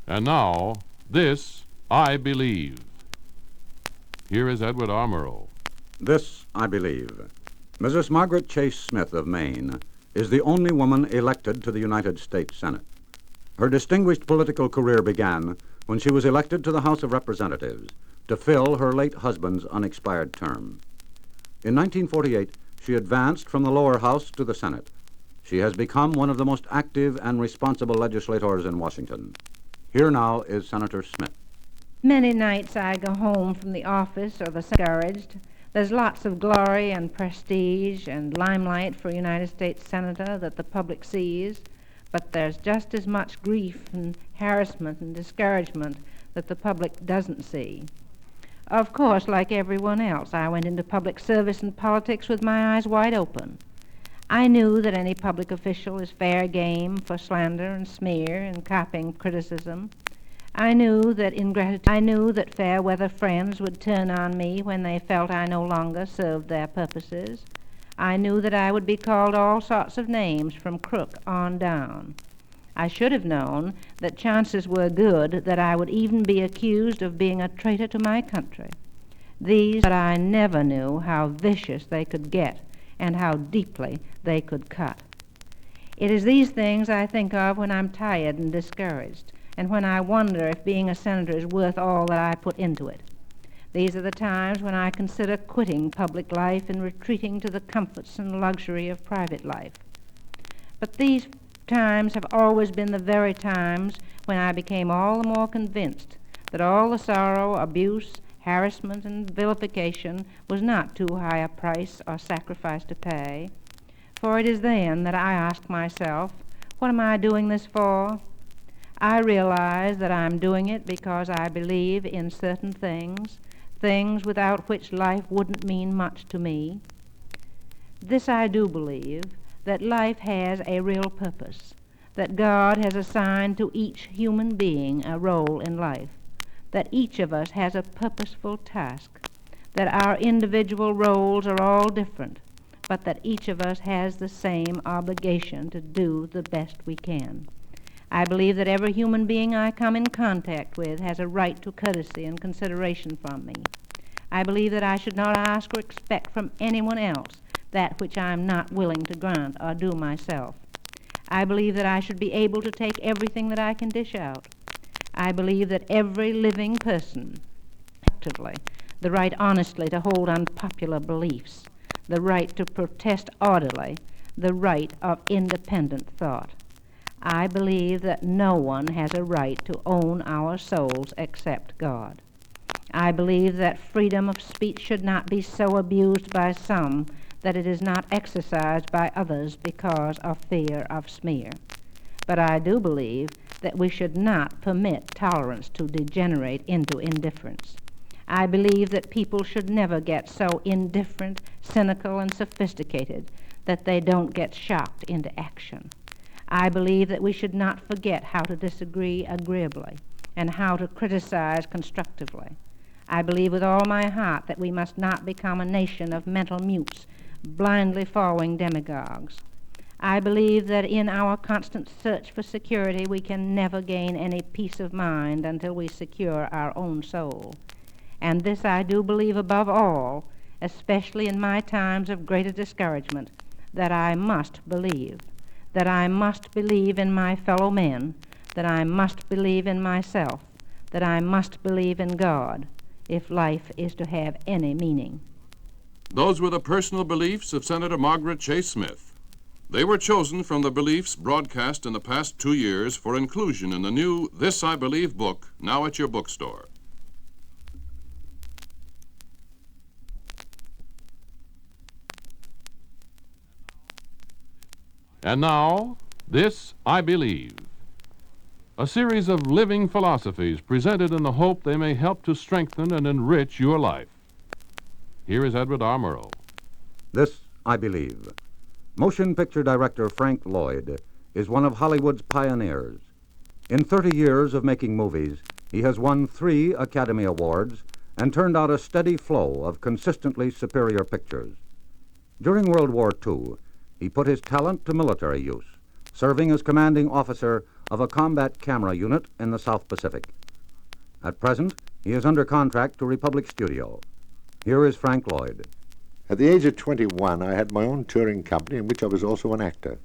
And now, This I Believe. Here is Edward R. Murrow. This I believe. Mrs. Margaret Chase Smith of Maine is the only woman elected to the United States Senate. Her distinguished political career began when she was elected to the House of Representatives to fill her late husband's unexpired term. In 1948, she advanced from the lower house to the Senate. She has become one of the most active and responsible legislators in Washington. Here now is Senator Smith. Many nights I go home from the office or the discouraged. There's lots of glory and prestige and limelight for a United States Senator that the public sees, but there's just as much grief and harassment and discouragement that the public doesn't see. Of course, like everyone else, I went into public service and politics with my eyes wide open. I knew that any public official is fair game for slander and smear and copying criticism. I knew that fair weather friends would turn on me when they felt I no longer served their purposes. I knew that I would be called all sorts of names from crook on down. I should have known that chances were good that I would even be accused of being a traitor to my country. But I never knew how vicious they could get and how deeply they could cut. It is these things I think of when I'm tired and discouraged, and when I wonder if being a senator is worth all that I put into it. These are the times when I consider quitting public life and retreating to the comforts and luxury of private life. But these times have always been the very times when I became all the more convinced that all the sorrow, abuse, harassment, and vilification was not too high a price or sacrifice to pay. For it is then that I ask myself, what am I doing this for? I realize that I'm doing it because I believe in certain things without which life wouldn't mean much to me. This I do believe, that life has a real purpose, that God has assigned to each human being a role in life, that each of us has a purposeful task, that our individual roles are all different, but that each of us has the same obligation to do the best we can. I believe that every human being I come in contact with has a right to courtesy and consideration from me. I believe that I should not ask or expect from anyone else that which I am not willing to grant or do myself. I believe that I should be able to take everything that I can dish out. I believe that every living person, actively, the right honestly to hold unpopular beliefs, the right to protest orderly, the right of independent thought. I believe that no one has a right to own our souls except God. I believe that freedom of speech should not be so abused by some that it is not exercised by others because of fear of smear. But I do believe that we should not permit tolerance to degenerate into indifference. I believe that people should never get so indifferent, cynical, and sophisticated that they don't get shocked into action. I believe that we should not forget how to disagree agreeably and how to criticize constructively. I believe with all my heart that we must not become a nation of mental mutes, blindly following demagogues. I believe that in our constant search for security we can never gain any peace of mind until we secure our own soul. And this I do believe above all, especially in my times of greatest discouragement, that I must believe. That I must believe in my fellow men, that I must believe in myself, that I must believe in God, if life is to have any meaning. Those were the personal beliefs of Senator Margaret Chase Smith. They were chosen from the beliefs broadcast in the past 2 years for inclusion in the new This I Believe book, now at your bookstore. And now, This I Believe, a series of living philosophies presented in the hope they may help to strengthen and enrich your life. Here is Edward R. Murrow. This I believe. Motion picture director Frank Lloyd is one of Hollywood's pioneers. In 30 years of making movies, he has won 3 Academy Awards and turned out a steady flow of consistently superior pictures. During World War II, he put his talent to military use, serving as commanding officer of a combat camera unit in the South Pacific. At present, he is under contract to Republic Studio. Here is Frank Lloyd. At the age of 21, I had my own touring company in which I was also an actor.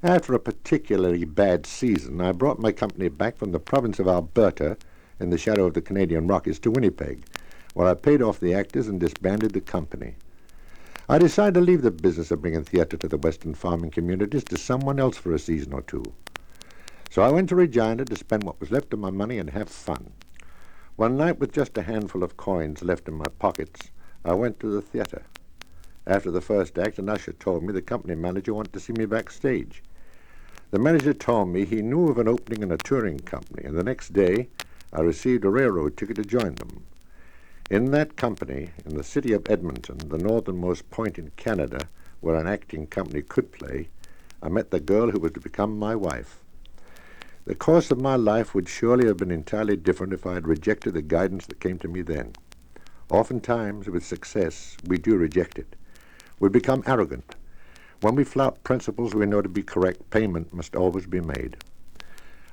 After a particularly bad season, I brought my company back from the province of Alberta, in the shadow of the Canadian Rockies, to Winnipeg, where I paid off the actors and disbanded the company. I decided to leave the business of bringing theater to the western farming communities to someone else for a season or two. So I went to Regina to spend what was left of my money and have fun. One night, with just a handful of coins left in my pockets, I went to the theater. After the first act, an usher told me the company manager wanted to see me backstage. The manager told me he knew of an opening in a touring company, and the next day I received a railroad ticket to join them. In that company, in the city of Edmonton, the northernmost point in Canada where an acting company could play, I met the girl who was to become my wife. The course of my life would surely have been entirely different if I had rejected the guidance that came to me then. Oftentimes, with success, we do reject it. We become arrogant. When we flout principles we know to be correct, payment must always be made.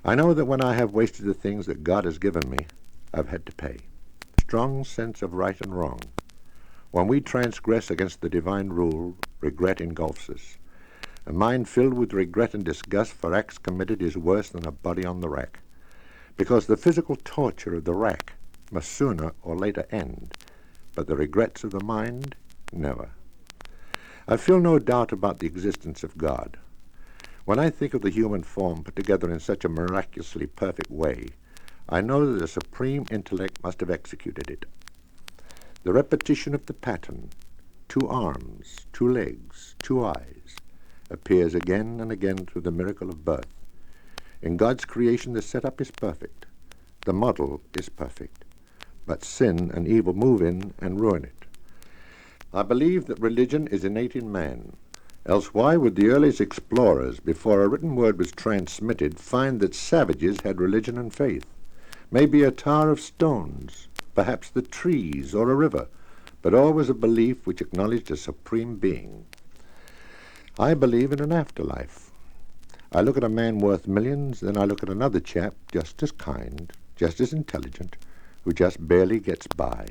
I know that when I have wasted the things that God has given me, I've had to pay. Strong sense of right and wrong. When we transgress against the divine rule, regret engulfs us. A mind filled with regret and disgust for acts committed is worse than a body on the rack, because the physical torture of the rack must sooner or later end, but the regrets of the mind, never. I feel no doubt about the existence of God. When I think of the human form put together in such a miraculously perfect way, I know that a supreme intellect must have executed it. The repetition of the pattern, 2 arms, 2 legs, 2 eyes, appears again and again through the miracle of birth. In God's creation, the setup is perfect. The model is perfect. But sin and evil move in and ruin it. I believe that religion is innate in man. Else why would the earliest explorers, before a written word was transmitted, find that savages had religion and faith? Maybe a tower of stones, perhaps the trees or a river, but always a belief which acknowledged a supreme being. I believe in an afterlife. I look at a man worth millions, then I look at another chap just as kind, just as intelligent, who just barely gets by.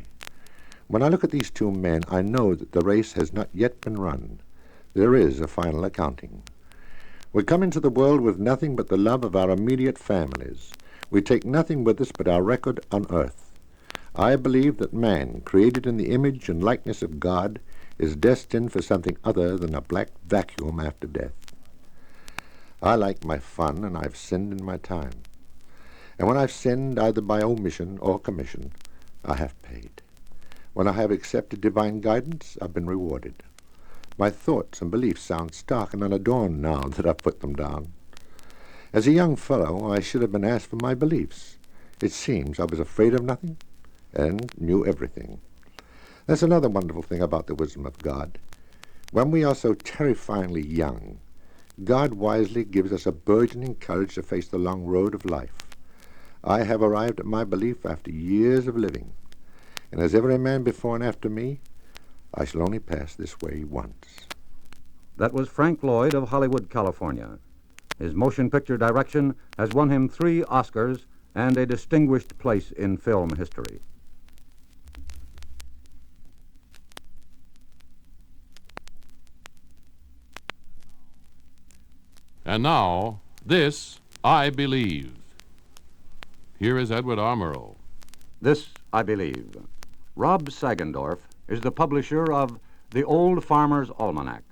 When I look at these 2 men, I know that the race has not yet been run. There is a final accounting. We come into the world with nothing but the love of our immediate families. We take nothing with us but our record on earth. I believe that man, created in the image and likeness of God, is destined for something other than a black vacuum after death. I like my fun, and I've sinned in my time. And when I've sinned, either by omission or commission, I have paid. When I have accepted divine guidance, I've been rewarded. My thoughts and beliefs sound stark and unadorned now that I've put them down. As a young fellow, I should have been asked for my beliefs. It seems I was afraid of nothing and knew everything. That's another wonderful thing about the wisdom of God. When we are so terrifyingly young, God wisely gives us a burgeoning courage to face the long road of life. I have arrived at my belief after years of living. And as every man before and after me, I shall only pass this way once. That was Frank Lloyd of Hollywood, California. His motion picture direction has won him 3 Oscars and a distinguished place in film history. And now, This I Believe. Here is Edward R. Murrow. This I Believe. Rob Sagendorf is the publisher of The Old Farmer's Almanac,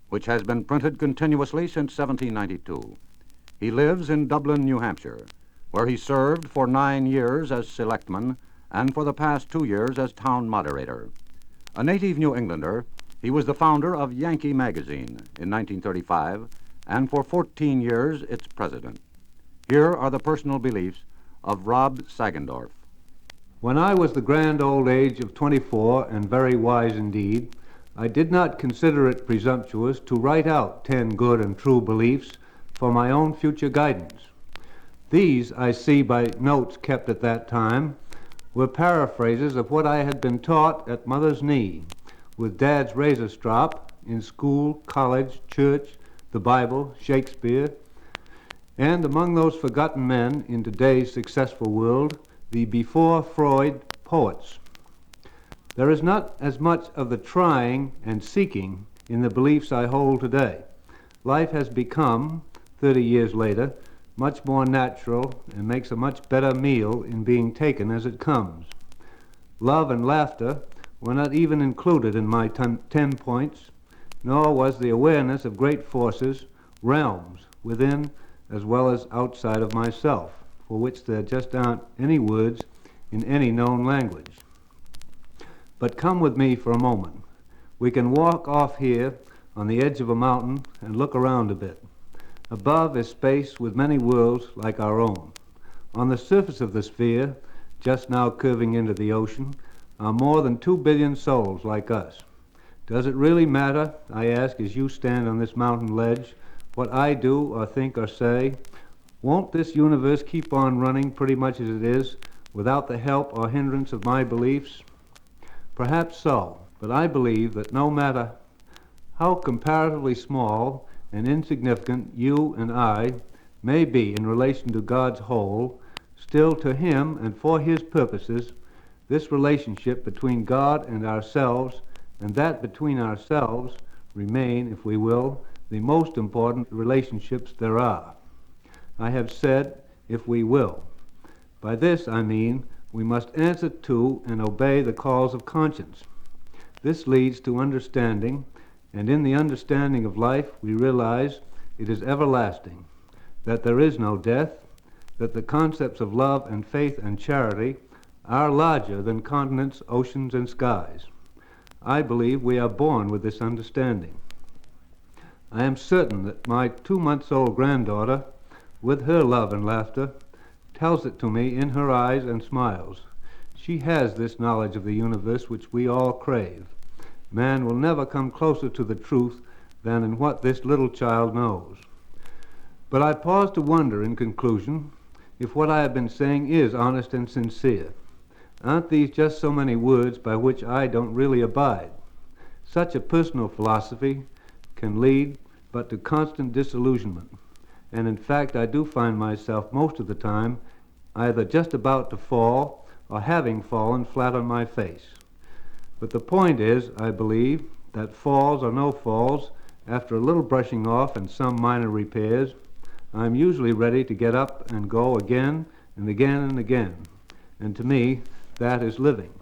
which has been printed continuously since 1792. He lives in Dublin, New Hampshire, where he served for 9 years as selectman and for the past 2 years as town moderator. A native New Englander, he was the founder of Yankee Magazine in 1935 and for 14 years its president. Here are the personal beliefs of Rob Sagendorf. When I was the grand old age of 24 and very wise indeed, I did not consider it presumptuous to write out 10 good and true beliefs for my own future guidance. These, I see by notes kept at that time, were paraphrases of what I had been taught at mother's knee, with dad's razor strop, in school, college, church, the Bible, Shakespeare, And among those forgotten men in today's successful world, the before Freud poets. There is not as much of the trying and seeking in the beliefs I hold today. Life has become, 30 years later, much more natural and makes a much better meal in being taken as it comes. Love and laughter were not even included in my 10 points, nor was the awareness of great forces, realms, within as well as outside of myself, for which there just aren't any words in any known language. But come with me for a moment. We can walk off here on the edge of a mountain and look around a bit. Above is space with many worlds like our own. On the surface of the sphere, just now curving into the ocean, are more than 2 billion souls like us. Does it really matter, I ask, as you stand on this mountain ledge, what I do or think or say? Won't this universe keep on running pretty much as it is, without the help or hindrance of my beliefs? Perhaps so, but I believe that no matter how comparatively small and insignificant you and I may be in relation to God's whole, still to Him and for His purposes, this relationship between God and ourselves, and that between ourselves, remain, if we will, the most important relationships there are. I have said, if we will. By this I mean we must answer to and obey the calls of conscience. This leads to understanding, and in the understanding of life we realize it is everlasting, that there is no death, that the concepts of love and faith and charity are larger than continents, oceans, and skies. I believe we are born with this understanding. I am certain that my 2-month-old granddaughter, with her love and laughter, tells it to me in her eyes and smiles. She has this knowledge of the universe which we all crave. Man will never come closer to the truth than in what this little child knows. But I pause to wonder, in conclusion, if what I have been saying is honest and sincere. Aren't these just so many words by which I don't really abide? Such a personal philosophy can lead but to constant disillusionment. And in fact, I do find myself most of the time either just about to fall or having fallen flat on my face. But the point is, I believe, that falls or no falls, after a little brushing off and some minor repairs, I'm usually ready to get up and go again and again and again. And to me, that is living.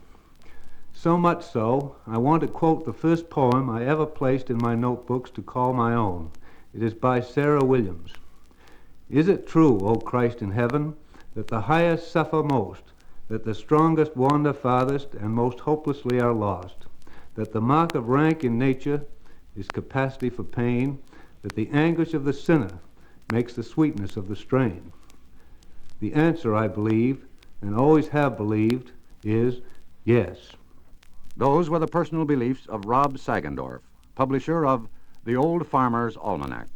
So much so, I want to quote the first poem I ever placed in my notebooks to call my own. It is by Sarah Williams. Is it true, O Christ in heaven, that the highest suffer most, that the strongest wander farthest and most hopelessly are lost, that the mark of rank in nature is capacity for pain, that the anguish of the sinner makes the sweetness of the strain? The answer, I believe, and always have believed, is yes. Those were the personal beliefs of Rob Sagendorf, publisher of The Old Farmer's Almanac.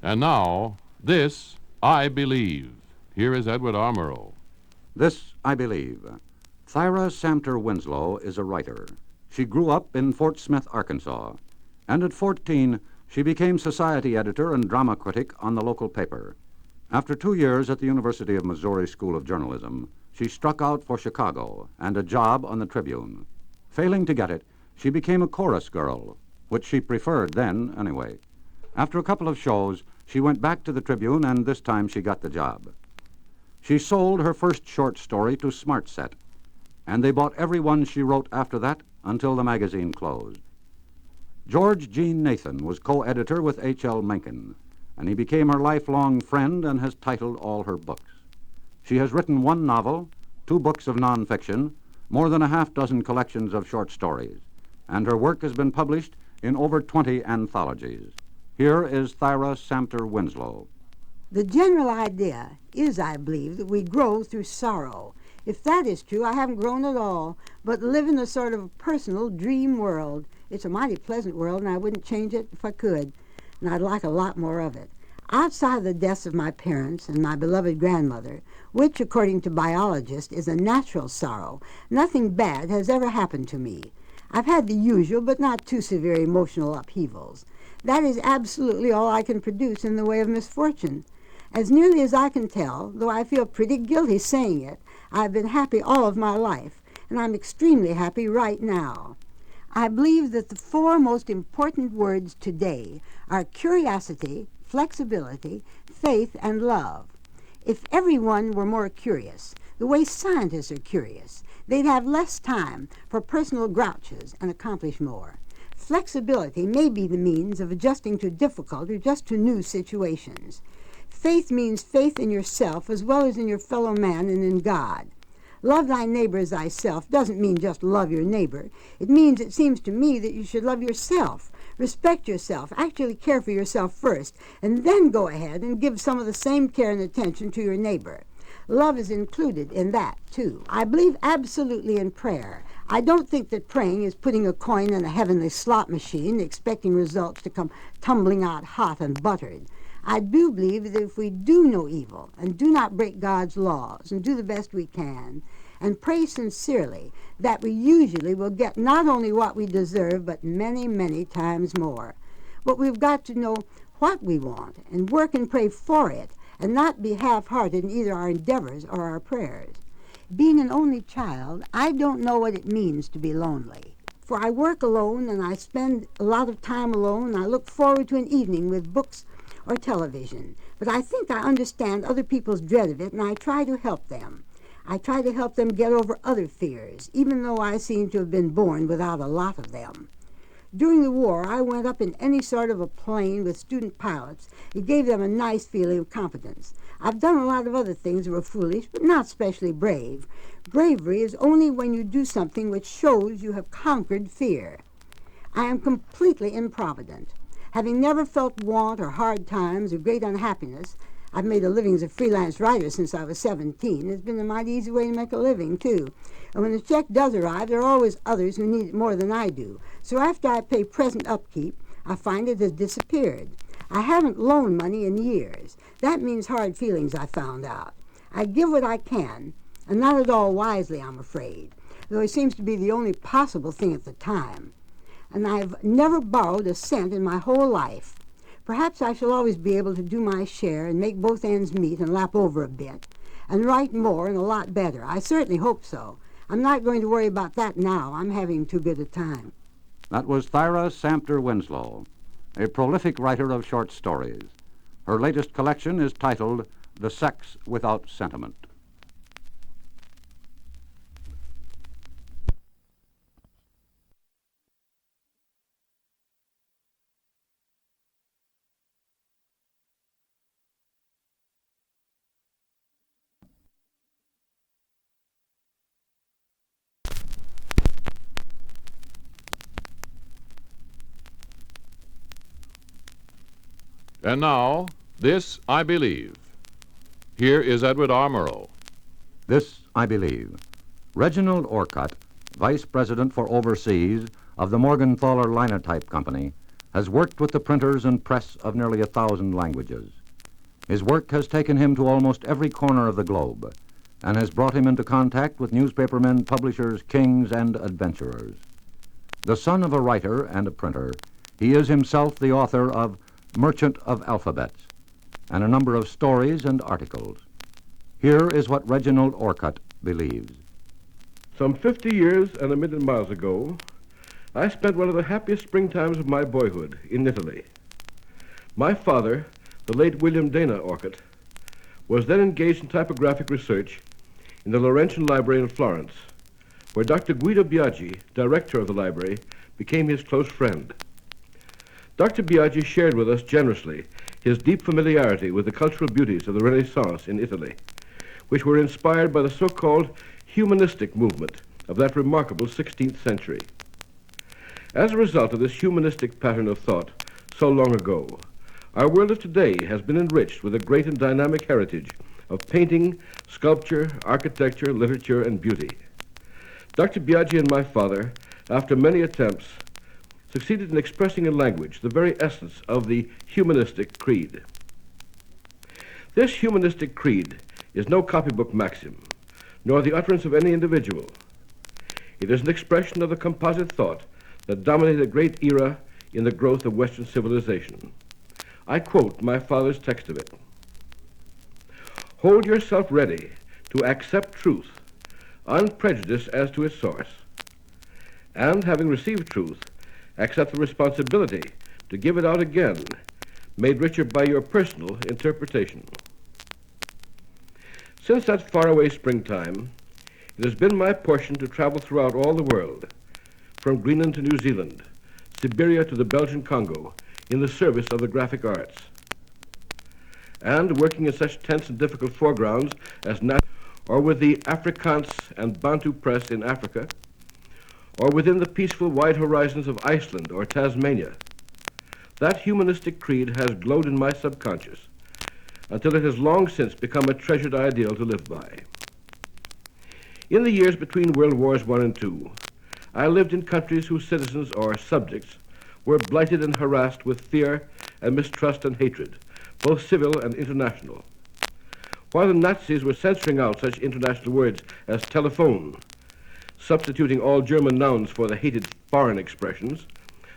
And now, this I believe. Here is Edward R. Murrow. This I believe. Thyra Samter Winslow is a writer. She grew up in Fort Smith, Arkansas, and at 14 she became society editor and drama critic on the local paper. After 2 years at the University of Missouri School of Journalism, she struck out for Chicago and a job on the Tribune. Failing to get it, she became a chorus girl, which she preferred then anyway. After a couple of shows, she went back to the Tribune, and this time she got the job. She sold her first short story to Smart Set, and they bought every one she wrote after that until the magazine closed. George Jean Nathan was co-editor with H.L. Mencken, and he became her lifelong friend and has titled all her books. She has written 1 novel, 2 books of nonfiction, more than a half-dozen collections of short stories, and her work has been published in over 20 anthologies. Here is Thyra Samter Winslow. The general idea is, I believe, that we grow through sorrow. If that is true, I haven't grown at all, but live in a sort of personal dream world. It's a mighty pleasant world, and I wouldn't change it if I could, and I'd like a lot more of it. Outside the deaths of my parents and my beloved grandmother, which, according to biologists, is a natural sorrow, nothing bad has ever happened to me. I've had the usual but not too severe emotional upheavals. That is absolutely all I can produce in the way of misfortune. As nearly as I can tell, though I feel pretty guilty saying it, I've been happy all of my life, and I'm extremely happy right now. I believe that the four most important words today are curiosity, flexibility, faith, and love. If everyone were more curious, the way scientists are curious, they'd have less time for personal grouches and accomplish more. Flexibility may be the means of adjusting to difficult or just to new situations. Faith means faith in yourself as well as in your fellow man and in God. Love thy neighbor as thyself doesn't mean just love your neighbor. It means, it seems to me, that you should love yourself, respect yourself, actually care for yourself first, and then go ahead and give some of the same care and attention to your neighbor. Love is included in that, too. I believe absolutely in prayer. I don't think that praying is putting a coin in a heavenly slot machine, expecting results to come tumbling out hot and buttered. I do believe that if we do no evil and do not break God's laws and do the best we can and pray sincerely, that we usually will get not only what we deserve, but many, many times more. But we've got to know what we want and work and pray for it and not be half-hearted in either our endeavors or our prayers. Being an only child, I don't know what it means to be lonely. For I work alone and I spend a lot of time alone. I look forward to an evening with books or television, but I think I understand other people's dread of it, and I try to help them. I try to help them get over other fears, even though I seem to have been born without a lot of them. During the war, I went up in any sort of a plane with student pilots. It gave them a nice feeling of confidence. I've done a lot of other things that were foolish, but not specially brave. Bravery is only when you do something which shows you have conquered fear. I am completely improvident. Having never felt want or hard times or great unhappiness, I've made a living as a freelance writer since I was 17. It's been a mighty easy way to make a living, too. And when the check does arrive, there are always others who need it more than I do. So after I pay present upkeep, I find it has disappeared. I haven't loaned money in years. That means hard feelings, I found out. I give what I can, and not at all wisely, I'm afraid, though it seems to be the only possible thing at the time. And I've never borrowed a cent in my whole life. Perhaps I shall always be able to do my share and make both ends meet and lap over a bit, and write more and a lot better. I certainly hope so. I'm not going to worry about that now. I'm having too good a time. That was Thyra Samter Winslow, a prolific writer of short stories. Her latest collection is titled The Sex Without Sentiment. And now, This I Believe. Here is Edward R. Murrow. This I Believe. Reginald Orcutt, Vice President for Overseas of the Morgenthaler Linotype Company, has worked with the printers and press of nearly 1,000 languages. His work has taken him to almost every corner of the globe and has brought him into contact with newspapermen, publishers, kings, and adventurers. The son of a writer and a printer, he is himself the author of Merchant of Alphabets and a number of stories and articles. Here is what Reginald Orcutt believes. Some 50 years and 1,000,000 miles ago, I spent one of the happiest springtimes of my boyhood in Italy. My father, the late William Dana Orcutt, was then engaged in typographic research in the Laurentian Library in Florence, where Dr. Guido Biaggi, director of the library, became his close friend. Dr. Biaggi shared with us generously his deep familiarity with the cultural beauties of the Renaissance in Italy, which were inspired by the so-called humanistic movement of that remarkable 16th century. As a result of this humanistic pattern of thought so long ago, our world of today has been enriched with a great and dynamic heritage of painting, sculpture, architecture, literature, and beauty. Dr. Biaggi and my father, after many attempts, succeeded in expressing in language the very essence of the humanistic creed. This humanistic creed is no copybook maxim, nor the utterance of any individual. It is an expression of the composite thought that dominated a great era in the growth of Western civilization. I quote my father's text of it. Hold yourself ready to accept truth, unprejudiced as to its source, and having received truth, accept the responsibility to give it out again, made richer by your personal interpretation. Since that faraway springtime, it has been my portion to travel throughout all the world, from Greenland to New Zealand, Siberia to the Belgian Congo, in the service of the graphic arts. And working in such tense and difficult foregrounds as or with the Afrikaans and Bantu press in Africa, or within the peaceful wide horizons of Iceland or Tasmania, that humanistic creed has glowed in my subconscious until it has long since become a treasured ideal to live by. In the years between World Wars I and II, I lived in countries whose citizens or subjects were blighted and harassed with fear and mistrust and hatred, both civil and international. While the Nazis were censoring out such international words as telephone, substituting all German nouns for the hated foreign expressions,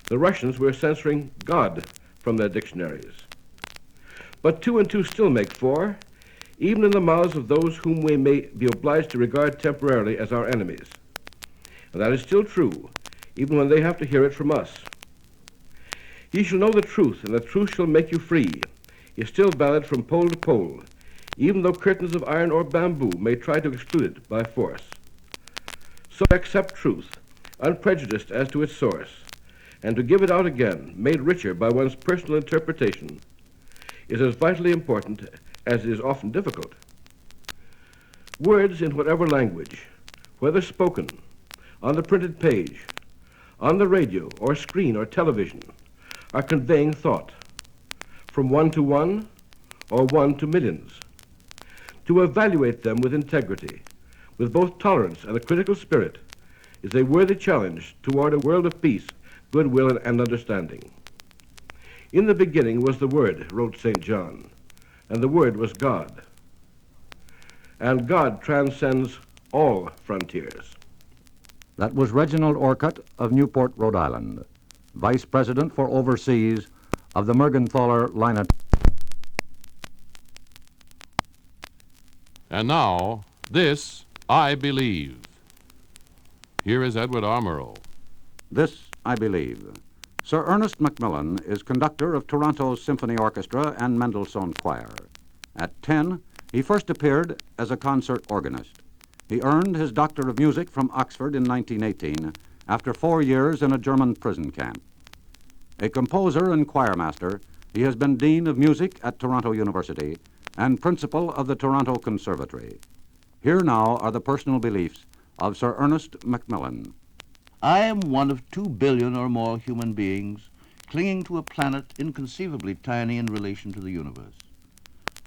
the Russians were censoring God from their dictionaries. But 2 and 2 still make 4, even in the mouths of those whom we may be obliged to regard temporarily as our enemies. And that is still true, even when they have to hear it from us. Ye shall know the truth, and the truth shall make you free, is still valid from pole to pole, even though curtains of iron or bamboo may try to exclude it by force. So accept truth, unprejudiced as to its source, and to give it out again, made richer by one's personal interpretation, is as vitally important as it is often difficult. Words in whatever language, whether spoken, on the printed page, on the radio or screen or television, are conveying thought, from one to one or one to millions. To evaluate them with integrity, with both tolerance and a critical spirit, is a worthy challenge toward a world of peace, goodwill, and understanding. In the beginning was the Word, wrote St. John, and the Word was God. And God transcends all frontiers. That was Reginald Orcutt of Newport, Rhode Island, Vice President for Overseas of the Mergenthaler Line. And now, this I believe. Here is Edward R. Murrow. This I believe. Sir Ernest Macmillan is conductor of Toronto's Symphony Orchestra and Mendelssohn Choir. At 10, he first appeared as a concert organist. He earned his Doctor of Music from Oxford in 1918 after 4 years in a German prison camp. A composer and choirmaster, he has been Dean of Music at Toronto University and Principal of the Toronto Conservatory. Here now are the personal beliefs of Sir Ernest Macmillan. I am one of 2 billion or more human beings clinging to a planet inconceivably tiny in relation to the universe.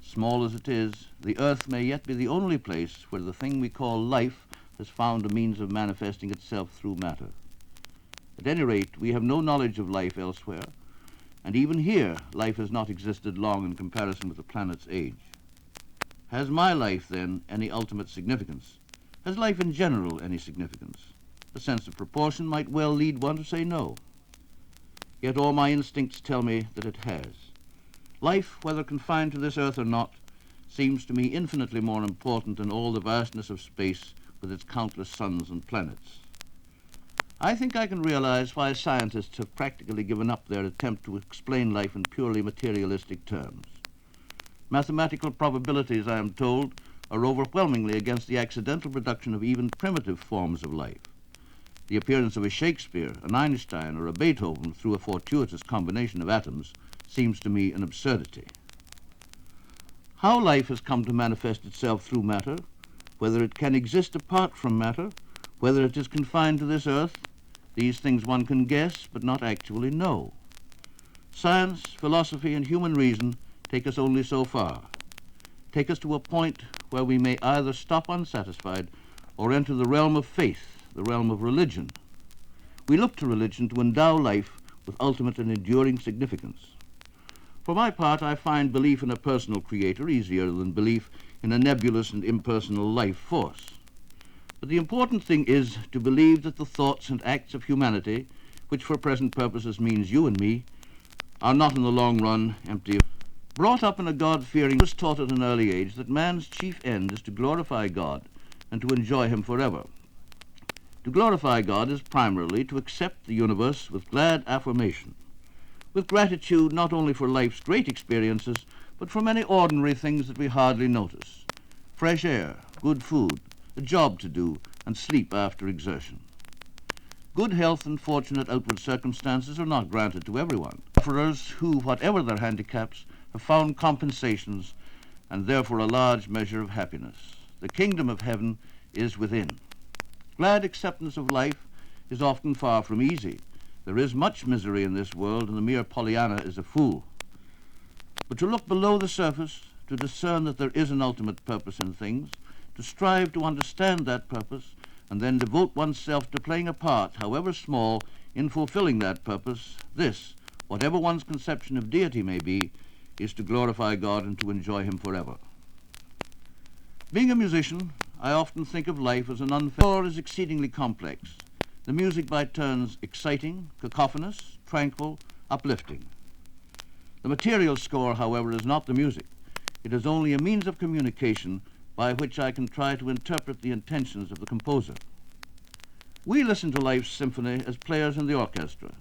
Small as it is, the Earth may yet be the only place where the thing we call life has found a means of manifesting itself through matter. At any rate, we have no knowledge of life elsewhere, and even here, life has not existed long in comparison with the planet's age. Has my life, then, any ultimate significance? Has life in general any significance? A sense of proportion might well lead one to say no. Yet all my instincts tell me that it has. Life, whether confined to this earth or not, seems to me infinitely more important than all the vastness of space with its countless suns and planets. I think I can realize why scientists have practically given up their attempt to explain life in purely materialistic terms. Mathematical probabilities, I am told, are overwhelmingly against the accidental production of even primitive forms of life. The appearance of a Shakespeare, an Einstein, or a Beethoven through a fortuitous combination of atoms seems to me an absurdity. How life has come to manifest itself through matter, whether it can exist apart from matter, whether it is confined to this earth, these things one can guess but not actually know. Science, philosophy, and human reason take us only so far, take us to a point where we may either stop unsatisfied or enter the realm of faith, the realm of religion. We look to religion to endow life with ultimate and enduring significance. For my part, I find belief in a personal creator easier than belief in a nebulous and impersonal life force. But the important thing is to believe that the thoughts and acts of humanity, which for present purposes means you and me, are not in the long run empty. Brought up in a God-fearing, I was taught at an early age that man's chief end is to glorify God and to enjoy him forever. To glorify God is primarily to accept the universe with glad affirmation, with gratitude not only for life's great experiences, but for many ordinary things that we hardly notice. Fresh air, good food, a job to do, and sleep after exertion. Good health and fortunate outward circumstances are not granted to everyone. Sufferers who, whatever their handicaps, have found compensations and therefore a large measure of happiness. The kingdom of heaven is within. Glad acceptance of life is often far from easy. There is much misery in this world, and the mere Pollyanna is a fool. But to look below the surface, to discern that there is an ultimate purpose in things, to strive to understand that purpose, and then devote oneself to playing a part, however small, in fulfilling that purpose, this, whatever one's conception of deity may be, is to glorify God and to enjoy him forever. Being a musician, I often think of life as an unfair is exceedingly complex. The music by turns exciting, cacophonous, tranquil, uplifting. The material score, however, is not the music. It is only a means of communication by which I can try to interpret the intentions of the composer. We listen to life's symphony as players in the orchestra.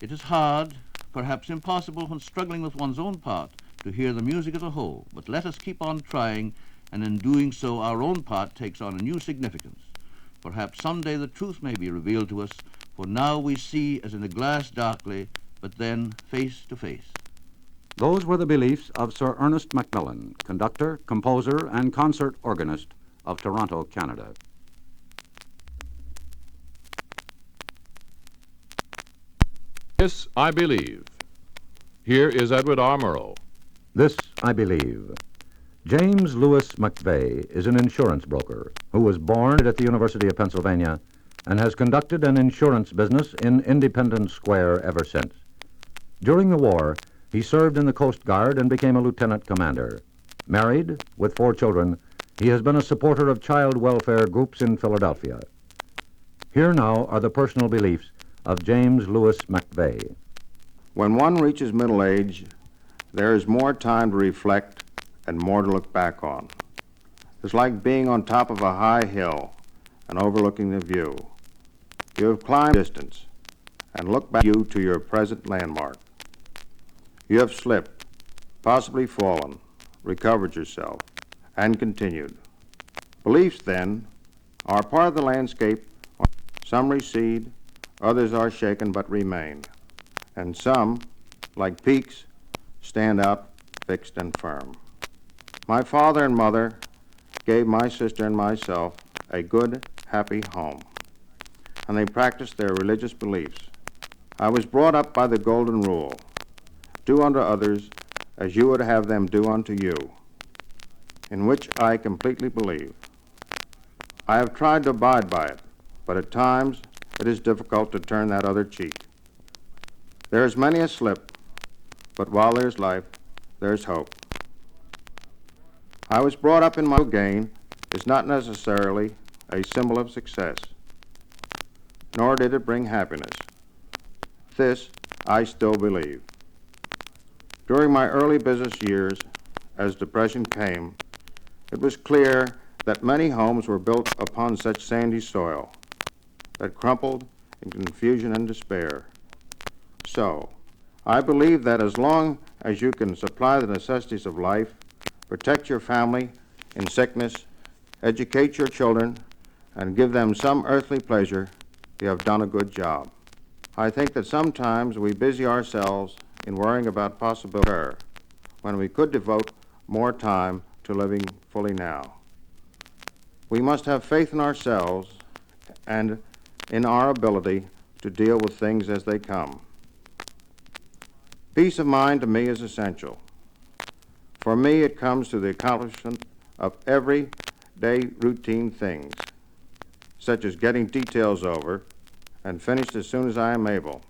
It is hard, perhaps impossible when struggling with one's own part, to hear the music as a whole, but let us keep on trying, and in doing so our own part takes on a new significance. Perhaps someday the truth may be revealed to us, for now we see as in a glass darkly, but then face to face. Those were the beliefs of Sir Ernest Macmillan, conductor, composer, and concert organist of Toronto, Canada. This I Believe. Here is Edward R. Murrow. This I Believe. James Lewis McVeigh is an insurance broker who was born at the University of Pennsylvania and has conducted an insurance business in Independence Square ever since. During the war, he served in the Coast Guard and became a lieutenant commander. Married, with 4 children, he has been a supporter of child welfare groups in Philadelphia. Here now are the personal beliefs of James Lewis McVeigh. When one reaches middle age, there is more time to reflect and more to look back on. It's like being on top of a high hill and overlooking the view. You have climbed distance and look back to your present landmark. You have slipped, possibly fallen, recovered yourself, and continued. Beliefs, then, are part of the landscape. Some recede, others are shaken but remain, and some, like peaks, stand out fixed and firm. My father and mother gave my sister and myself a good, happy home, and they practiced their religious beliefs. I was brought up by the golden rule: do unto others as you would have them do unto you, in which I completely believe. I have tried to abide by it, but at times it is difficult to turn that other cheek. There is many a slip, but while there's life, there's hope. I was brought up in my gain is not necessarily a symbol of success, nor did it bring happiness. This I still believe. During my early business years, as depression came, it was clear that many homes were built upon such sandy soil that crumpled in confusion and despair. So, I believe that as long as you can supply the necessities of life, protect your family in sickness, educate your children, and give them some earthly pleasure, you have done a good job. I think that sometimes we busy ourselves in worrying about possibilities when we could devote more time to living fully now. We must have faith in ourselves and in our ability to deal with things as they come. Peace of mind to me is essential. For me, it comes to the accomplishment of everyday routine things, such as getting details over and finished as soon as I am able,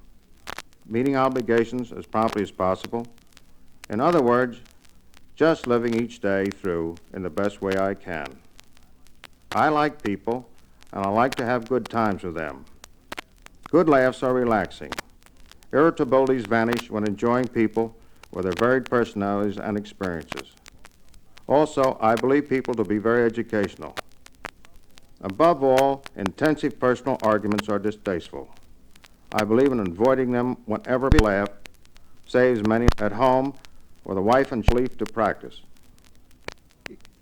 meeting obligations as promptly as possible, In other words, just living each day through in the best way I can. I like people, and I like to have good times with them. Good laughs are relaxing. Irritabilities vanish when enjoying people with their varied personalities and experiences. Also, I believe people to be very educational. Above all, intensive personal arguments are distasteful. I believe in avoiding them whenever we laugh, saves many at home with a wife and children to practice.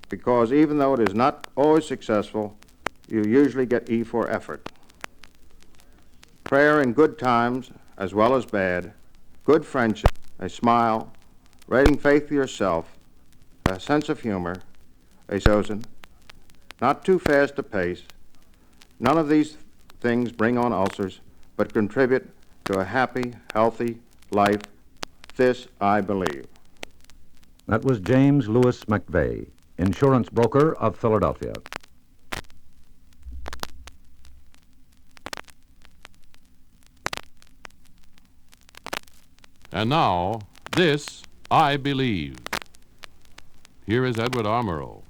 Because even though it is not always successful, you usually get E for effort. Prayer in good times as well as bad, good friendship, a smile, raising faith to yourself, a sense of humor, a chosen, not too fast a pace. None of these things bring on ulcers, but contribute to a happy, healthy life. This I believe. That was James Lewis McVeigh, insurance broker of Philadelphia. And now, this I believe. Here is Edward R. Murrow.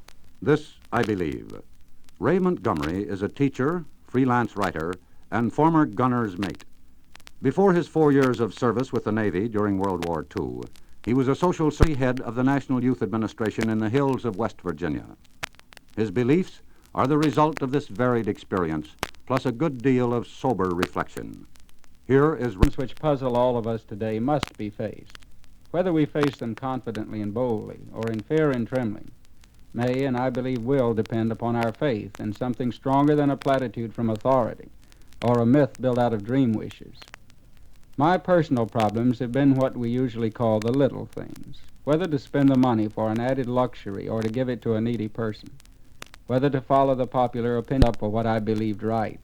This I believe. Ray Montgomery is a teacher, freelance writer, and former gunner's mate. Before his 4 years of service with the Navy during World War II, he was a social studies head of the National Youth Administration in the hills of West Virginia. His beliefs are the result of this varied experience, plus a good deal of sober reflection. Here is Problems which puzzle all of us today must be faced. Whether we face them confidently and boldly, or in fear and trembling, may, and I believe will, depend upon our faith in something stronger than a platitude from authority, or a myth built out of dream wishes. My personal problems have been what we usually call the little things, whether to spend the money for an added luxury or to give it to a needy person, whether to follow the popular opinion for what I believed right.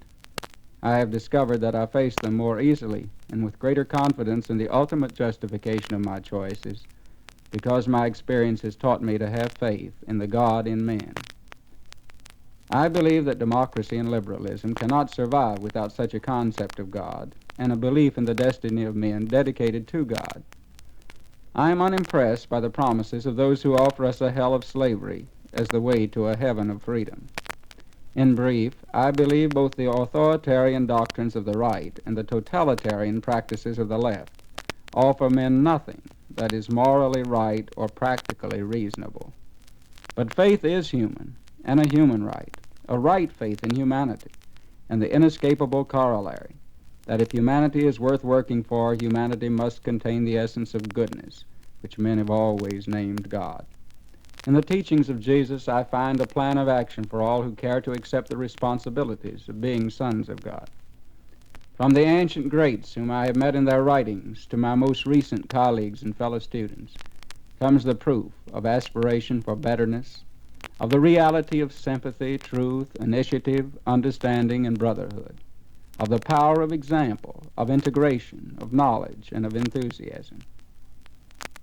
I have discovered that I face them more easily and with greater confidence in the ultimate justification of my choices, because my experience has taught me to have faith in the God in man. I believe that democracy and liberalism cannot survive without such a concept of God and a belief in the destiny of men dedicated to God. I am unimpressed by the promises of those who offer us a hell of slavery as the way to a heaven of freedom. In brief, I believe both the authoritarian doctrines of the right and the totalitarian practices of the left offer men nothing that is morally right or practically reasonable. But faith is human, and a human right, a right faith in humanity, and the inescapable corollary that if humanity is worth working for, humanity must contain the essence of goodness, which men have always named God. In the teachings of Jesus, I find a plan of action for all who care to accept the responsibilities of being sons of God. From the ancient greats whom I have met in their writings to my most recent colleagues and fellow students comes the proof of aspiration for betterness, of the reality of sympathy, truth, initiative, understanding, and brotherhood, of the power of example, of integration, of knowledge, and of enthusiasm.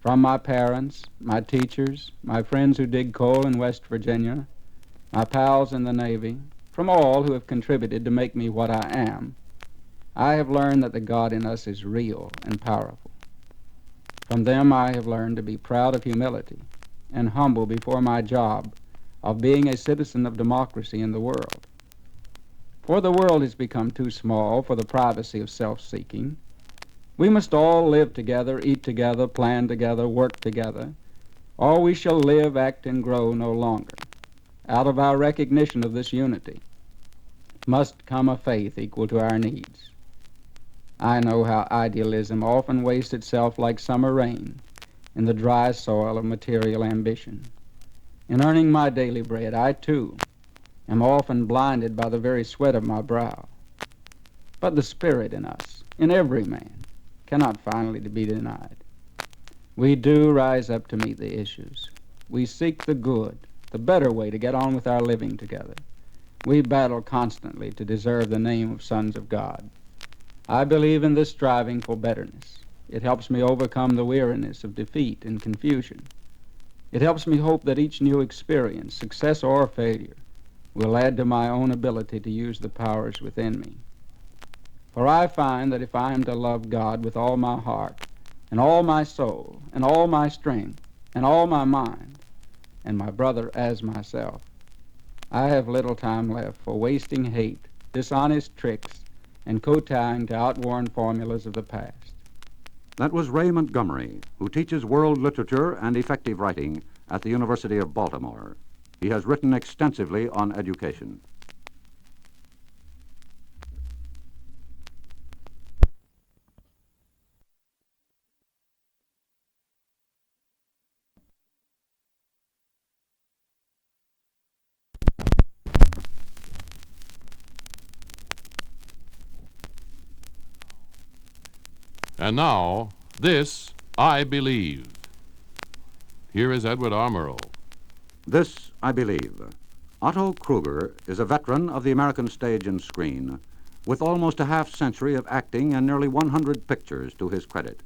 From my parents, my teachers, my friends who dig coal in West Virginia, my pals in the Navy, from all who have contributed to make me what I am, I have learned that the God in us is real and powerful. From them I have learned to be proud of humility and humble before my job of being a citizen of democracy in the world. For the world has become too small for the privacy of self-seeking. We must all live together, eat together, plan together, work together, or we shall live, act, and grow no longer. Out of our recognition of this unity must come a faith equal to our needs. I know how idealism often wastes itself like summer rain in the dry soil of material ambition. In earning my daily bread, I, too, am often blinded by the very sweat of my brow. But the spirit in us, in every man, cannot finally be denied. We do rise up to meet the issues. We seek the good, the better way to get on with our living together. We battle constantly to deserve the name of sons of God. I believe in this striving for betterness. It helps me overcome the weariness of defeat and confusion. It helps me hope that each new experience, success or failure, will add to my own ability to use the powers within me. For I find that if I am to love God with all my heart and all my soul and all my strength, and all my mind, and my brother as myself. I have little time left for wasting hate, dishonest tricks, and kowtowing to outworn formulas of the past. That was Ray Montgomery, who teaches world literature and effective writing at the University of Baltimore. He has written extensively on education. And now, This I Believe. Here is Edward R. Murrow. This I Believe. Otto Kruger is a veteran of the American stage and screen, with almost a half-century of acting and nearly 100 pictures to his credit.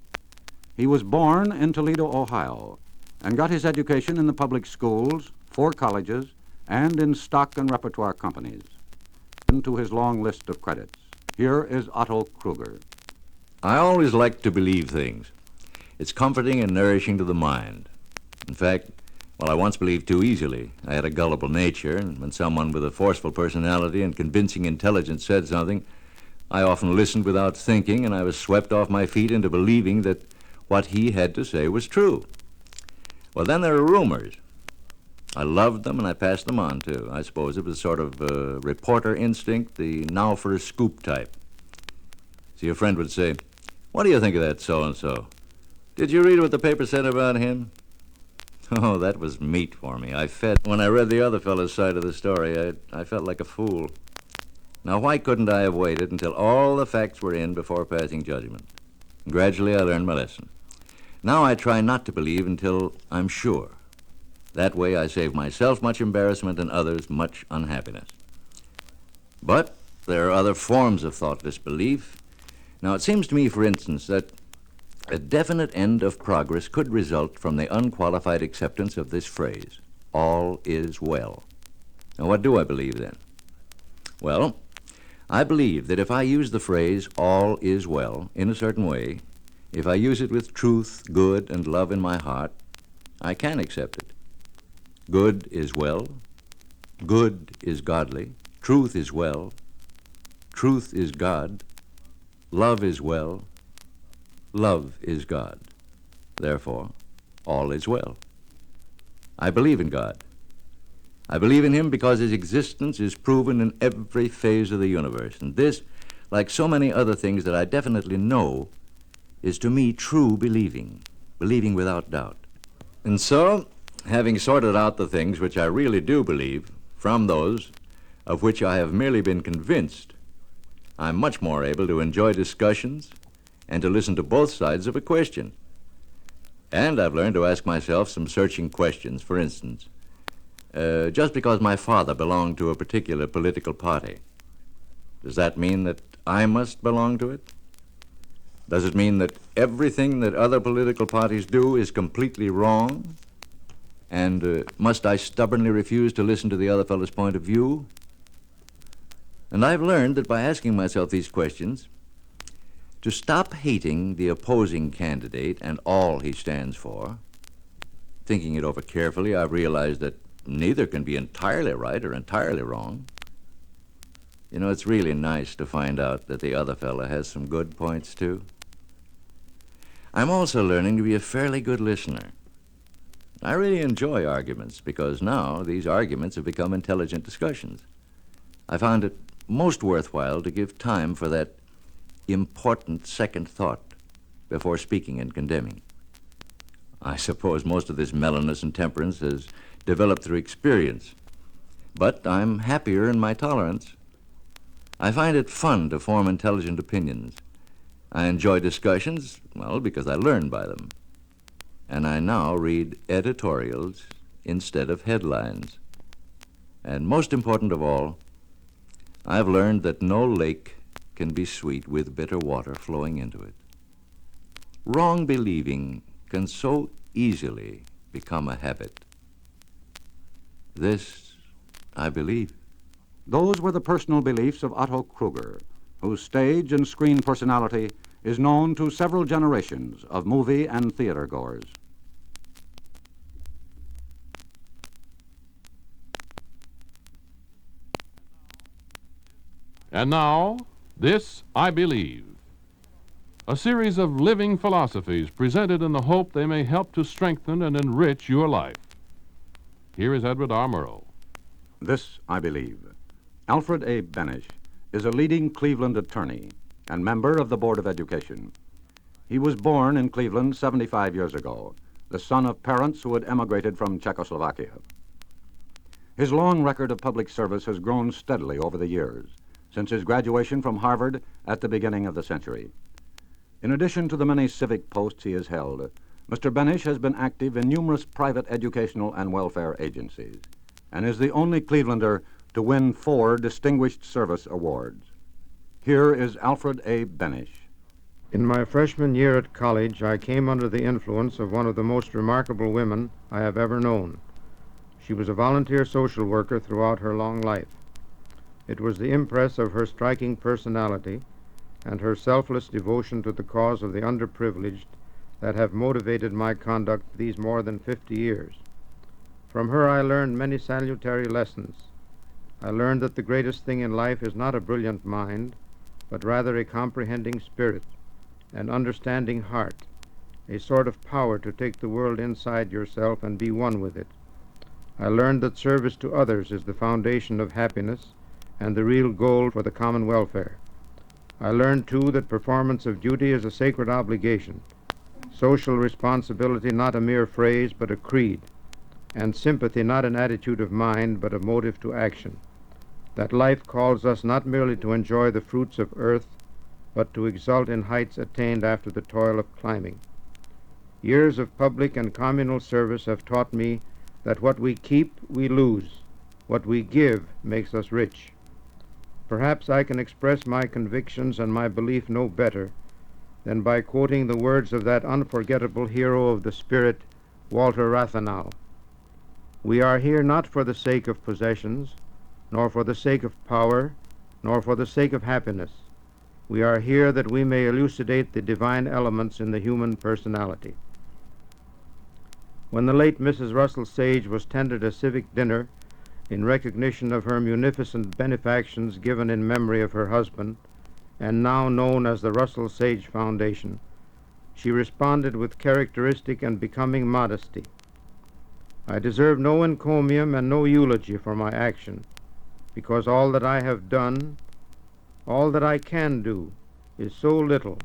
He was born in Toledo, Ohio, and got his education in the public schools, 4 colleges, and in stock and repertoire companies. To his long list of credits, here is Otto Kruger. I always like to believe things. It's comforting and nourishing to the mind. In fact, while I once believed too easily, I had a gullible nature, and when someone with a forceful personality and convincing intelligence said something, I often listened without thinking, and I was swept off my feet into believing that what he had to say was true. Well, then there are rumors. I loved them, and I passed them on, too. I suppose it was sort of reporter instinct, the now for a scoop type. See, a friend would say, "What do you think of that so-and-so? Did you read what the paper said about him?" Oh, that was meat for me. I fed. When I read the other fellow's side of the story, I felt like a fool. Now, why couldn't I have waited until all the facts were in before passing judgment? Gradually, I learned my lesson. Now I try not to believe until I'm sure. That way, I save myself much embarrassment and others much unhappiness. But there are other forms of thoughtless belief. Now, it seems to me, for instance, that a definite end of progress could result from the unqualified acceptance of this phrase, all is well. Now, what do I believe then? Well, I believe that if I use the phrase, all is well, in a certain way, if I use it with truth, good, and love in my heart, I can accept it. Good is well, good is godly, truth is well, truth is God, love is well, love is God. Therefore, all is well. I believe in God. I believe in him because his existence is proven in every phase of the universe. And this, like so many other things that I definitely know, is to me true believing without doubt. And so, having sorted out the things which I really do believe from those of which I have merely been convinced, I'm much more able to enjoy discussions and to listen to both sides of a question. And I've learned to ask myself some searching questions. For instance, just because my father belonged to a particular political party, does that mean that I must belong to it? Does it mean that everything that other political parties do is completely wrong? And must I stubbornly refuse to listen to the other fellow's point of view? And I've learned that by asking myself these questions, to stop hating the opposing candidate and all he stands for. Thinking it over carefully, I've realized that neither can be entirely right or entirely wrong. You know, it's really nice to find out that the other fellow has some good points, too. I'm also learning to be a fairly good listener. I really enjoy arguments because now these arguments have become intelligent discussions. I found it most worthwhile to give time for that important second thought before speaking and condemning. I suppose most of this mellowness and temperance has developed through experience, but I'm happier in my tolerance. I find it fun to form intelligent opinions. I enjoy discussions, well, because I learn by them. And I now read editorials instead of headlines. And most important of all, I've learned that no lake can be sweet with bitter water flowing into it. Wrong believing can so easily become a habit. This I believe. Those were the personal beliefs of Otto Kruger, whose stage and screen personality is known to several generations of movie and theater goers. And now, This I Believe, a series of living philosophies presented in the hope they may help to strengthen and enrich your life. Here is Edward R. Murrow. This I Believe. Alfred A. Benish is a leading Cleveland attorney and member of the Board of Education. He was born in Cleveland 75 years ago, the son of parents who had emigrated from Czechoslovakia. His long record of public service has grown steadily over the years, since his graduation from Harvard at the beginning of the century. In addition to the many civic posts he has held, Mr. Benish has been active in numerous private educational and welfare agencies, and is the only Clevelander to win 4 Distinguished Service Awards. Here is Alfred A. Benish. In my freshman year at college, I came under the influence of one of the most remarkable women I have ever known. She was a volunteer social worker throughout her long life. It was the impress of her striking personality and her selfless devotion to the cause of the underprivileged that have motivated my conduct these more than 50 years. From her I learned many salutary lessons. I learned that the greatest thing in life is not a brilliant mind, but rather a comprehending spirit, an understanding heart, a sort of power to take the world inside yourself and be one with it. I learned that service to others is the foundation of happiness and the real goal for the common welfare. I learned, too, that performance of duty is a sacred obligation, social responsibility not a mere phrase but a creed, and sympathy not an attitude of mind but a motive to action. That life calls us not merely to enjoy the fruits of earth, but to exult in heights attained after the toil of climbing. Years of public and communal service have taught me that what we keep, we lose. What we give makes us rich. Perhaps I can express my convictions and my belief no better than by quoting the words of that unforgettable hero of the spirit, Walter Rathenau. We are here not for the sake of possessions, nor for the sake of power, nor for the sake of happiness. We are here that we may elucidate the divine elements in the human personality. When the late Mrs. Russell Sage was tendered a civic dinner in recognition of her munificent benefactions given in memory of her husband, and now known as the Russell Sage Foundation, she responded with characteristic and becoming modesty. I deserve no encomium and no eulogy for my action, because all that I have done, all that I can do, is so little,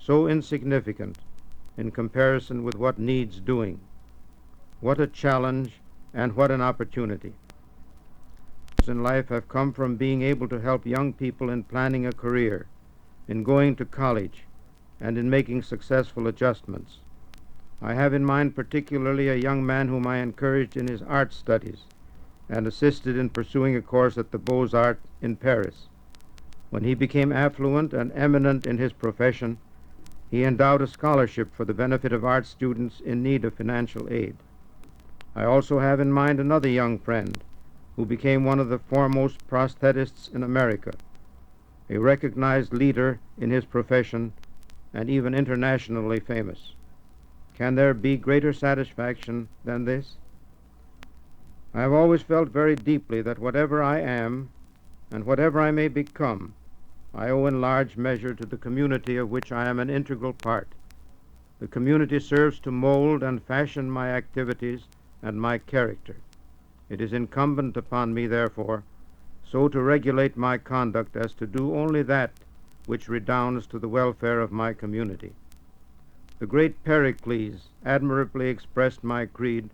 so insignificant, in comparison with what needs doing. What a challenge and what an opportunity. In life have come from being able to help young people in planning a career, in going to college, and in making successful adjustments. I have in mind particularly a young man whom I encouraged in his art studies and assisted in pursuing a course at the Beaux-Arts in Paris. When he became affluent and eminent in his profession, he endowed a scholarship for the benefit of art students in need of financial aid. I also have in mind another young friend who became one of the foremost prosthetists in America, a recognized leader in his profession and even internationally famous. Can there be greater satisfaction than this? I have always felt very deeply that whatever I am and whatever I may become, I owe in large measure to the community of which I am an integral part. The community serves to mold and fashion my activities and my character. It is incumbent upon me, therefore, so to regulate my conduct as to do only that which redounds to the welfare of my community. The great Pericles admirably expressed my creed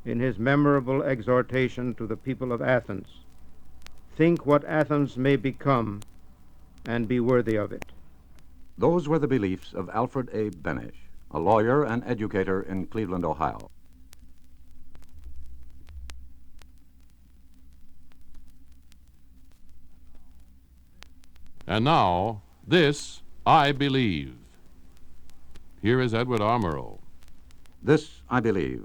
in his memorable exhortation to the people of Athens. Think what Athens may become, and be worthy of it. Those were the beliefs of Alfred A. Benish, a lawyer and educator in Cleveland, Ohio. And now, This I Believe. Here is Edward R. Murrow. This I Believe.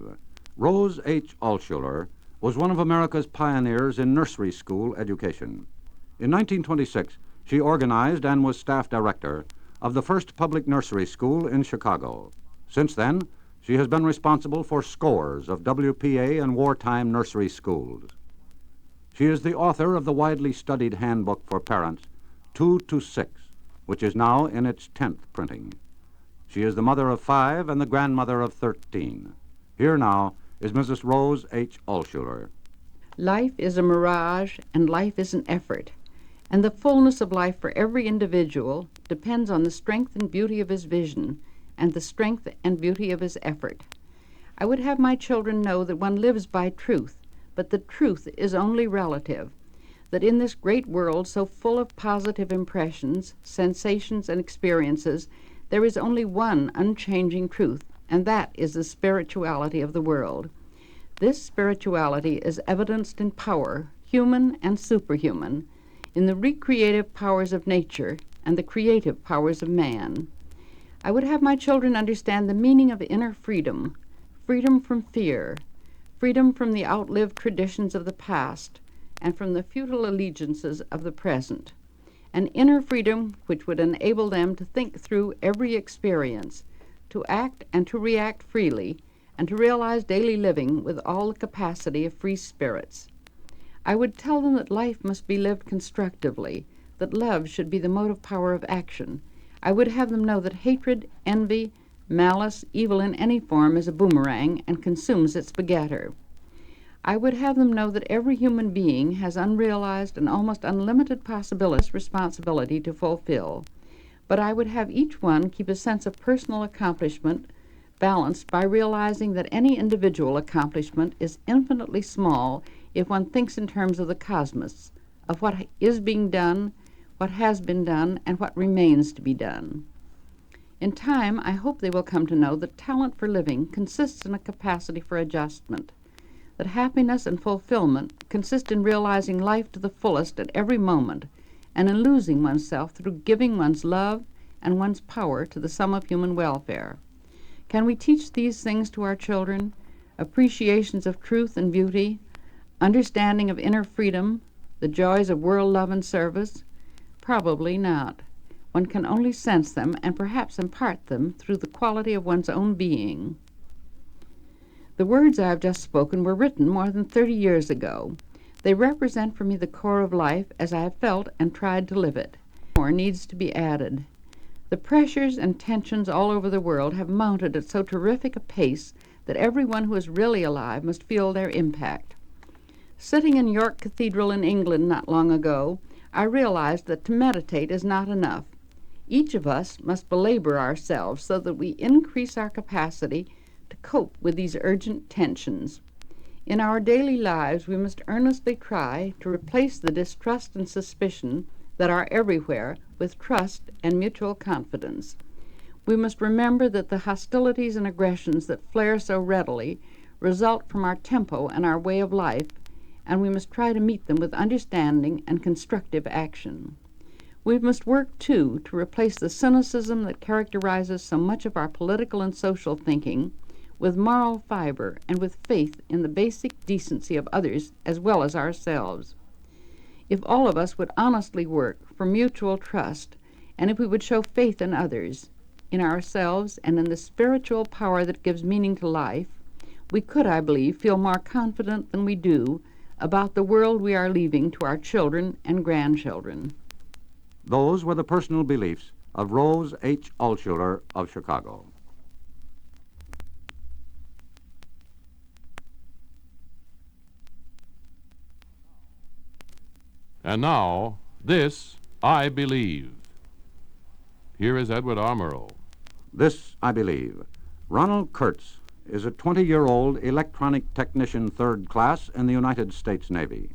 Rose H. Altshuler was one of America's pioneers in nursery school education. In 1926, she organized and was staff director of the first public nursery school in Chicago. Since then, she has been responsible for scores of WPA and wartime nursery schools. She is the author of the widely studied handbook for parents, 2 to 6, which is now in its 10th printing. She is the mother of 5 and the grandmother of 13. Here now is Mrs. Rose H. Altshuler. Life is a mirage, and life is an effort, and the fullness of life for every individual depends on the strength and beauty of his vision and the strength and beauty of his effort. I would have my children know that one lives by truth, but that truth is only relative, that in this great world so full of positive impressions, sensations, and experiences, there is only one unchanging truth, and that is the spirituality of the world. This spirituality is evidenced in power, human and superhuman, in the recreative powers of nature and the creative powers of man. I would have my children understand the meaning of inner freedom, freedom from fear, freedom from the outlived traditions of the past, and from the futile allegiances of the present. An inner freedom which would enable them to think through every experience, to act and to react freely, and to realize daily living with all the capacity of free spirits. I would tell them that life must be lived constructively, that love should be the motive power of action. I would have them know that hatred, envy, malice, evil in any form is a boomerang and consumes its begetter. I would have them know that every human being has unrealized and almost unlimited possibilities, responsibility to fulfill. But I would have each one keep a sense of personal accomplishment balanced by realizing that any individual accomplishment is infinitely small if one thinks in terms of the cosmos, of what is being done, what has been done, and what remains to be done. In time, I hope they will come to know that talent for living consists in a capacity for adjustment, that happiness and fulfillment consist in realizing life to the fullest at every moment, and in losing oneself through giving one's love and one's power to the sum of human welfare. Can we teach these things to our children? Appreciations of truth and beauty, understanding of inner freedom, the joys of world love and service? Probably not. One can only sense them and perhaps impart them through the quality of one's own being. The words I have just spoken were written more than 30 years ago. They represent for me the core of life as I have felt and tried to live it. More needs to be added. The pressures and tensions all over the world have mounted at so terrific a pace that everyone who is really alive must feel their impact. Sitting in York Cathedral in England not long ago, I realized that to meditate is not enough. Each of us must belabor ourselves so that we increase our capacity to cope with these urgent tensions. In our daily lives, we must earnestly try to replace the distrust and suspicion that are everywhere with trust and mutual confidence. We must remember that the hostilities and aggressions that flare so readily result from our tempo and our way of life, and we must try to meet them with understanding and constructive action. We must work, too, to replace the cynicism that characterizes so much of our political and social thinking with moral fiber and with faith in the basic decency of others as well as ourselves. If all of us would honestly work for mutual trust, and if we would show faith in others, in ourselves, and in the spiritual power that gives meaning to life, we could, I believe, feel more confident than we do about the world we are leaving to our children and grandchildren. Those were the personal beliefs of Rose H. Altshuler of Chicago. And now, this I believe. Here is Edward R. Murrow. This I believe. Ronald Kurtz is a 20-year-old electronic technician third class in the United States Navy.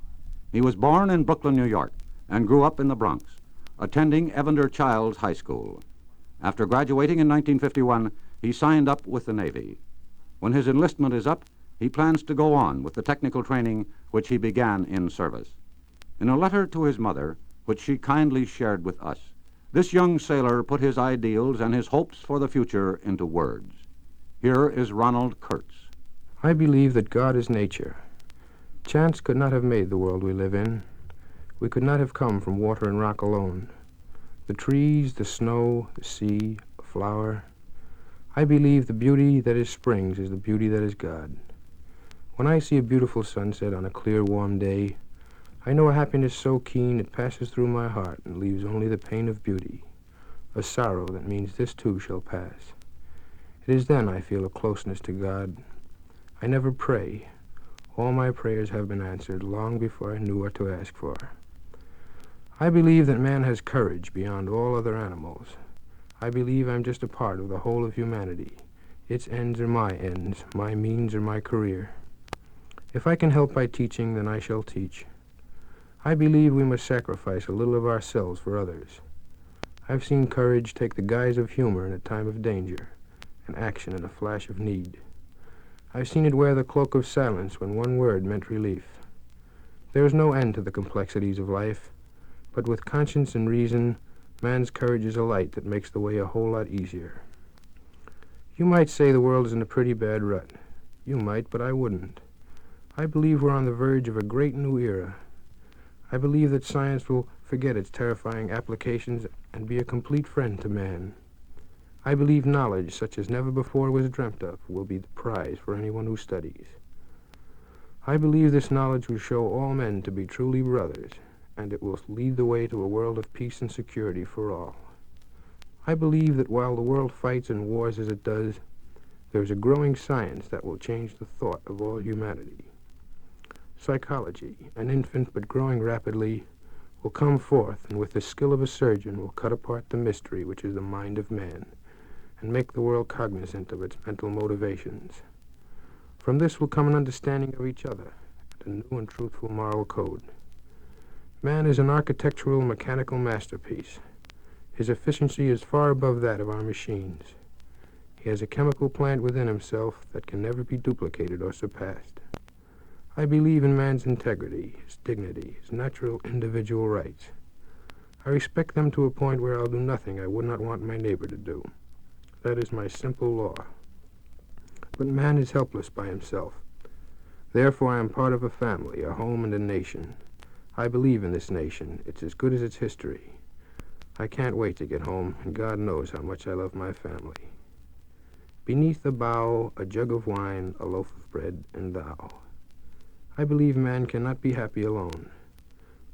He was born in Brooklyn, New York, and grew up in the Bronx, attending Evander Childs High School. After graduating in 1951, he signed up with the Navy. When his enlistment is up, he plans to go on with the technical training which he began in service. In a letter to his mother, which she kindly shared with us, this young sailor put his ideals and his hopes for the future into words. Here is Ronald Kurtz. I believe that God is nature. Chance could not have made the world we live in. We could not have come from water and rock alone. The trees, the snow, the sea, a flower. I believe the beauty that is springs is the beauty that is God. When I see a beautiful sunset on a clear, warm day, I know a happiness so keen it passes through my heart and leaves only the pain of beauty, a sorrow that means this too shall pass. It is then I feel a closeness to God. I never pray. All my prayers have been answered long before I knew what to ask for. I believe that man has courage beyond all other animals. I believe I'm just a part of the whole of humanity. Its ends are my ends, my means are my career. If I can help by teaching, then I shall teach. I believe we must sacrifice a little of ourselves for others. I've seen courage take the guise of humor in a time of danger, and action in a flash of need. I've seen it wear the cloak of silence when one word meant relief. There is no end to the complexities of life, but with conscience and reason, man's courage is a light that makes the way a whole lot easier. You might say the world is in a pretty bad rut. You might, but I wouldn't. I believe we're on the verge of a great new era. I believe that science will forget its terrifying applications and be a complete friend to man. I believe knowledge, such as never before was dreamt of, will be the prize for anyone who studies. I believe this knowledge will show all men to be truly brothers, and it will lead the way to a world of peace and security for all. I believe that while the world fights and wars as it does, there is a growing science that will change the thought of all humanity. Psychology, an infant but growing rapidly, will come forth and with the skill of a surgeon will cut apart the mystery which is the mind of man and make the world cognizant of its mental motivations. From this will come an understanding of each other and a new and truthful moral code. Man is an architectural, mechanical masterpiece. His efficiency is far above that of our machines. He has a chemical plant within himself that can never be duplicated or surpassed. I believe in man's integrity, his dignity, his natural individual rights. I respect them to a point where I'll do nothing I would not want my neighbor to do. That is my simple law. But man is helpless by himself. Therefore I am part of a family, a home, and a nation. I believe in this nation. It's as good as its history. I can't wait to get home, and God knows how much I love my family. Beneath a bough, a jug of wine, a loaf of bread, and thou. I believe man cannot be happy alone.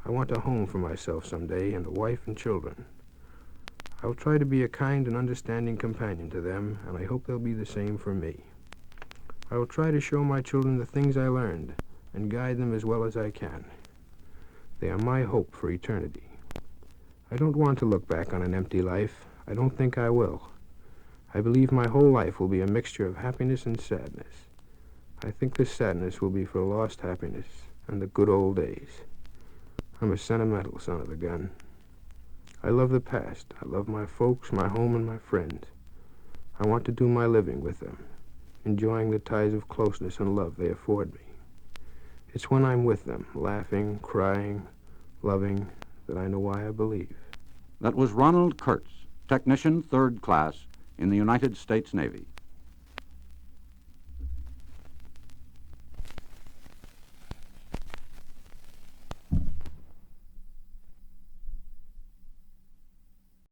I want a home for myself someday, and a wife and children. I will try to be a kind and understanding companion to them, and I hope they'll be the same for me. I will try to show my children the things I learned, and guide them as well as I can. They are my hope for eternity. I don't want to look back on an empty life. I don't think I will. I believe my whole life will be a mixture of happiness and sadness. I think the sadness will be for lost happiness and the good old days. I'm a sentimental son of a gun. I love the past. I love my folks, my home, and my friends. I want to do my living with them, enjoying the ties of closeness and love they afford me. It's when I'm with them, laughing, crying, loving, that I know why I believe. That was Ronald Kurtz, technician, 3rd class, in the United States Navy.